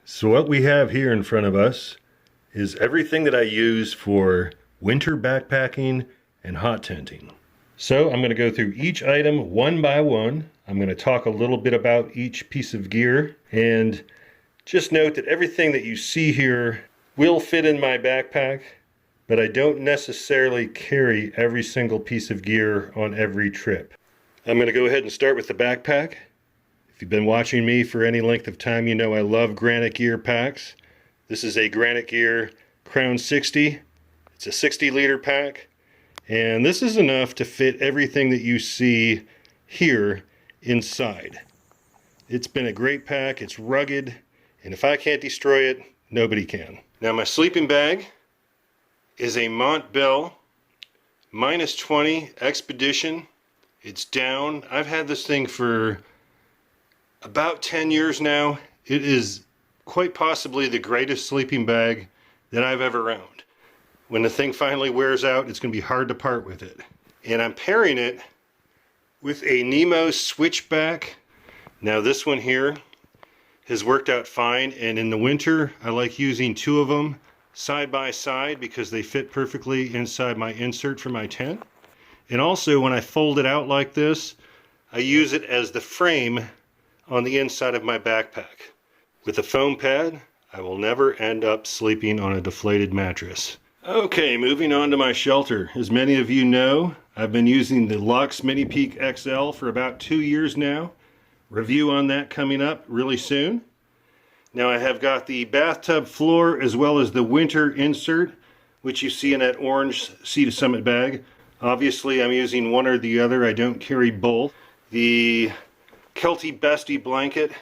So what we have here in front of us is everything that I use for winter backpacking and hot tenting. So I'm going to go through each item one by one. I'm going to talk a little bit about each piece of gear, and just note that everything that you see here will fit in my backpack, but I don't necessarily carry every single piece of gear on every trip. I'm going to go ahead and start with the backpack. If you've been watching me for any length of time, you know I love Granite Gear packs. This is a Granite Gear Crown 60. It's a 60-liter pack, and this is enough to fit everything that you see here inside. It's been a great pack. It's rugged, and if I can't destroy it, nobody can. Now my sleeping bag is a Montbell -20 Expedition. It's down. I've had this thing for about 10 years now. It is quite possibly the greatest sleeping bag that I've ever owned. When the thing finally wears out, it's going to be hard to part with it. And I'm pairing it with a Nemo Switchback. Now this one here has worked out fine, and in the winter I like using two of them side by side because they fit perfectly inside my insert for my tent. And also when I fold it out like this, I use it as the frame on the inside of my backpack. With a foam pad, I will never end up sleeping on a deflated mattress. Okay, moving on to my shelter. As many of you know, I've been using the Luxe Mini Peak XL for about 2 years now. Review on that coming up really soon. Now I have got the bathtub floor as well as the winter insert, which you see in that orange Sea to Summit bag. Obviously I'm using one or the other. I don't carry both. The Kelty Bestie blanket,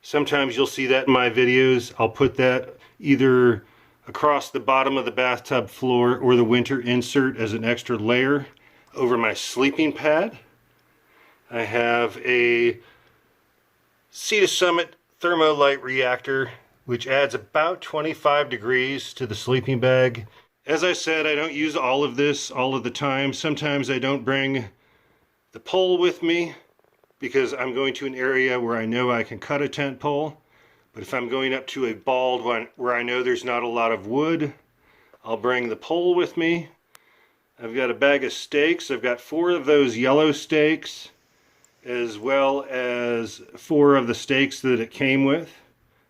sometimes you'll see that in my videos. I'll put that either across the bottom of the bathtub floor or the winter insert as an extra layer over my sleeping pad. I have a Sea to Summit Thermolight reactor, which adds about 25 degrees to the sleeping bag. As I said, I don't use all of this all of the time. Sometimes I don't bring the pole with me because I'm going to an area where I know I can cut a tent pole. But if I'm going up to a bald one where I know there's not a lot of wood, I'll bring the pole with me. I've got a bag of stakes. I've got 4 of those yellow stakes, as well as 4 of the stakes that it came with.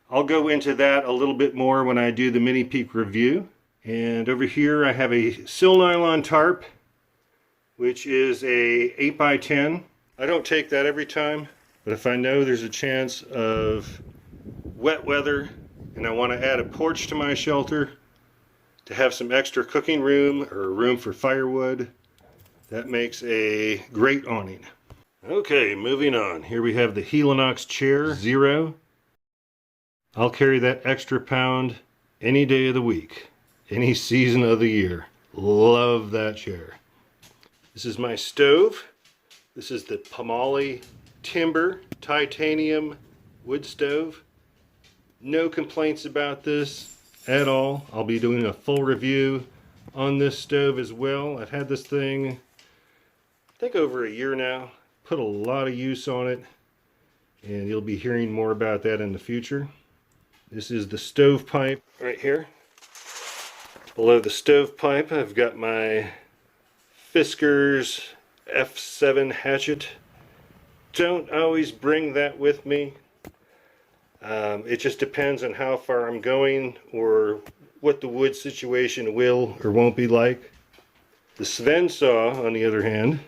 I'll go into that a little bit more when I do the Mini Peak review. And over here I have a Sil Nylon tarp, which is a 8x10. I don't take that every time, but if I know there's a chance of wet weather and I want to add a porch to my shelter to have some extra cooking room or room for firewood, that makes a great awning. Okay, moving on. Here we have the Helinox Chair Zero. I'll carry that extra pound any day of the week, any season of the year. Love that chair. This is my stove. This is the Pomali Timber Titanium wood stove. No complaints about this at all. I'll be doing a full review on this stove as well. I've had this thing, I think, over a year now. Put a lot of use on it, and you'll be hearing more about that in the future. This is the stovepipe right here. Below the stovepipe, I've got my Fiskars F7 Hatchet. Don't always bring that with me. It just depends on how far I'm going or what the wood situation will or won't be like. The Sven saw, on the other hand,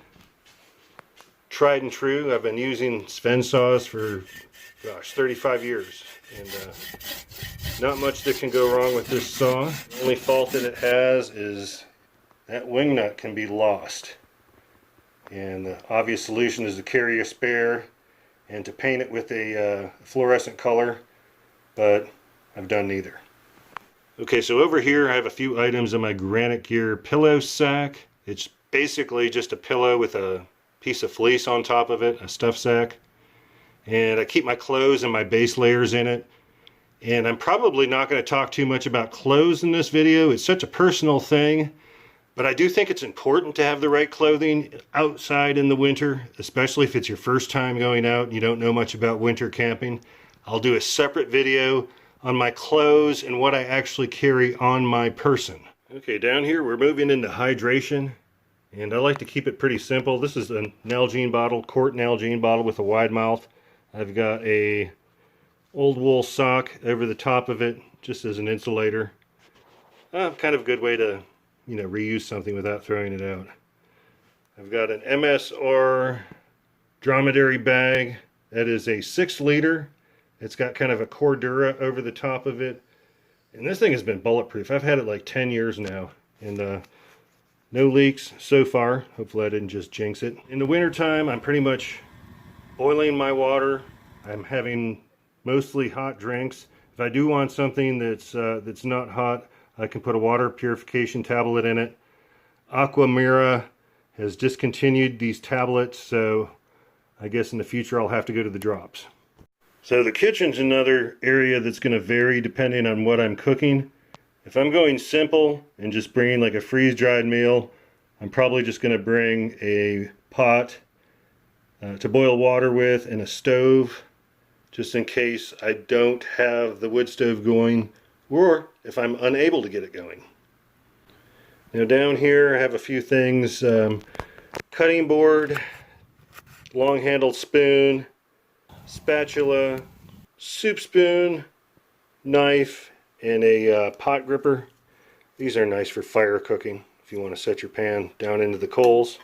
tried and true. I've been using Sven saws for, gosh, 35 years. And not much that can go wrong with this saw. The only fault that it has is that wing nut can be lost. And the obvious solution is to carry a spare and to paint it with a fluorescent color, but I've done neither. Okay, so over here I have a few items in my Granite Gear pillow sack. It's basically just a pillow with a piece of fleece on top of it, a stuff sack. And I keep my clothes and my base layers in it. And I'm probably not going to talk too much about clothes in this video. It's such a personal thing. But I do think it's important to have the right clothing outside in the winter, especially if it's your first time going out and you don't know much about winter camping. I'll do a separate video on my clothes and what I actually carry on my person. Okay, down here we're moving into hydration, and I like to keep it pretty simple. This is an Nalgene bottle, quart Nalgene bottle with a wide mouth. I've got a old wool sock over the top of it just as an insulator. Kind of a good way to, reuse something without throwing it out. I've got an MSR dromedary bag that is a 6-liter. It's got kind of a Cordura over the top of it, and this thing has been bulletproof. I've had it like 10 years now, and no leaks so far. Hopefully I didn't just jinx it. In the wintertime, I'm pretty much boiling my water. I'm having mostly hot drinks. If I do want something that's not hot, I can put a water purification tablet in it. Aquamira has discontinued these tablets, so I guess in the future I'll have to go to the drops. So the kitchen's another area that's going to vary depending on what I'm cooking. If I'm going simple and just bringing like a freeze-dried meal, I'm probably just going to bring a pot to boil water with and a stove, just in case I don't have the wood stove going, or if I'm unable to get it going. Now down here I have a few things, cutting board, long-handled spoon, spatula, soup spoon, knife, and a pot gripper. These are nice for fire cooking if you want to set your pan down into the coals.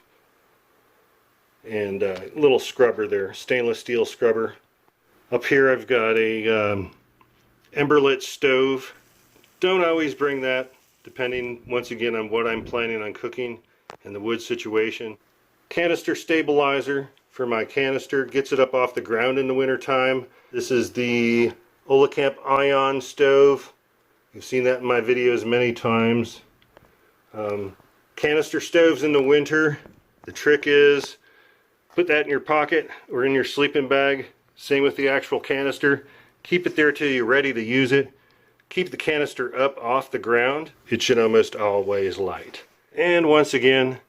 And a little scrubber there, stainless steel scrubber. Up here I've got a emberlit stove. Don't always bring that, depending once again on what I'm planning on cooking and the wood situation. Canister stabilizer for my canister, gets it up off the ground in the winter time. This is the Olecamp Ion stove. You've seen that in my videos many times. Canister stoves in the winter, the trick is put that in your pocket or in your sleeping bag. Same with the actual canister. Keep it there till you're ready to use it. Keep the canister up off the ground. It should almost always light. And once again,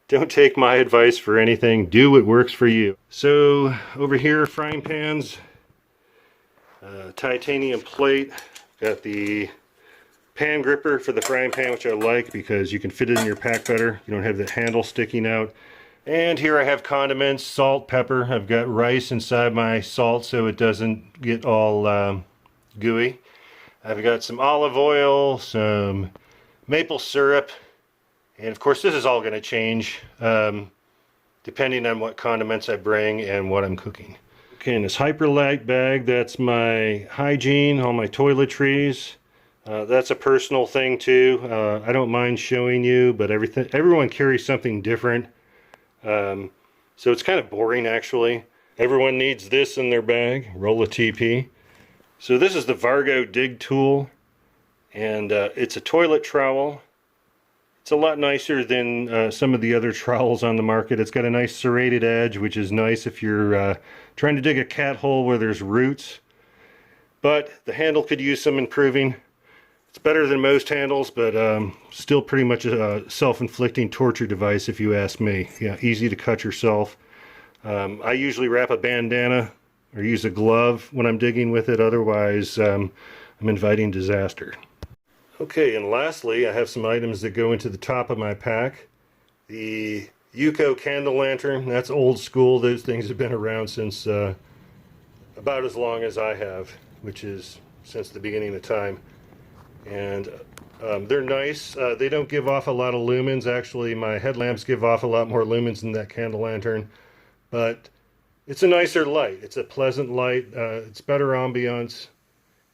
don't take my advice for anything. Do what works for you. So over here, frying pans, titanium plate. Got the pan gripper for the frying pan, which I like because you can fit it in your pack better. You don't have the handle sticking out. And here I have condiments, salt, pepper. I've got rice inside my salt so it doesn't get all gooey. I've got some olive oil, some maple syrup, and of course this is all going to change depending on what condiments I bring and what I'm cooking. Okay, in this Hyperlight bag, that's my hygiene, all my toiletries. That's a personal thing too. I don't mind showing you, but everyone carries something different. So it's kind of boring actually. Everyone needs this in their bag, roll of TP. So this is the Vargo Dig Tool, and it's a toilet trowel. It's a lot nicer than some of the other trowels on the market. It's got a nice serrated edge, which is nice if you're trying to dig a cat hole where there's roots. But the handle could use some improving. It's better than most handles, but still pretty much a self-inflicting torture device if you ask me. Yeah, easy to cut yourself. I usually wrap a bandana or use a glove when I'm digging with it, otherwise I'm inviting disaster. Okay, and lastly I have some items that go into the top of my pack. The Yuko candle lantern, that's old school. Those things have been around since about as long as I have, which is since the beginning of time. And they're nice. They don't give off a lot of lumens. Actually, my headlamps give off a lot more lumens than that candle lantern, but it's a nicer light. It's a pleasant light. It's better ambiance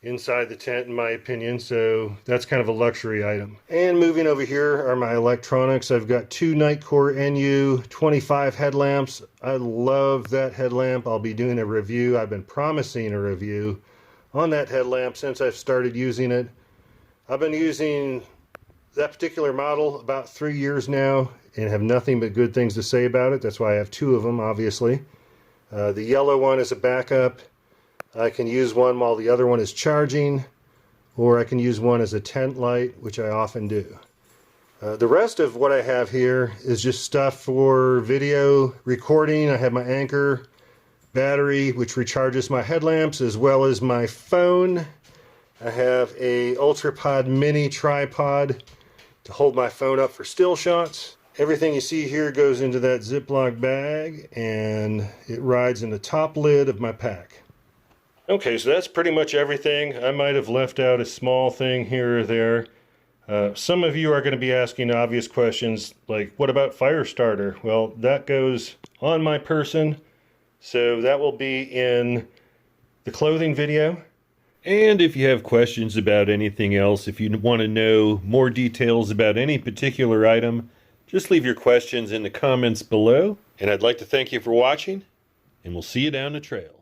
inside the tent in my opinion, so that's kind of a luxury item. And moving over here are my electronics. I've got two Nightcore NU25 headlamps. I love that headlamp. I'll be doing a review. I've been promising a review on that headlamp since I've started using it. I've been using that particular model about 3 years now and have nothing but good things to say about it. That's why I have two of them, obviously. The yellow one is a backup. I can use one while the other one is charging, or I can use one as a tent light, which I often do. The rest of what I have here is just stuff for video recording. I have my Anchor battery, which recharges my headlamps, as well as my phone I have a UltraPod mini tripod to hold my phone up for still shots. Everything you see here goes into that Ziploc bag, and it rides in the top lid of my pack. Okay, so that's pretty much everything. I might have left out a small thing here or there. Some of you are going to be asking obvious questions like, what about fire starter? Well, that goes on my person, so that will be in the clothing video. And if you have questions about anything else, if you want to know more details about any particular item, just leave your questions in the comments below. And I'd like to thank you for watching, and we'll see you down the trail.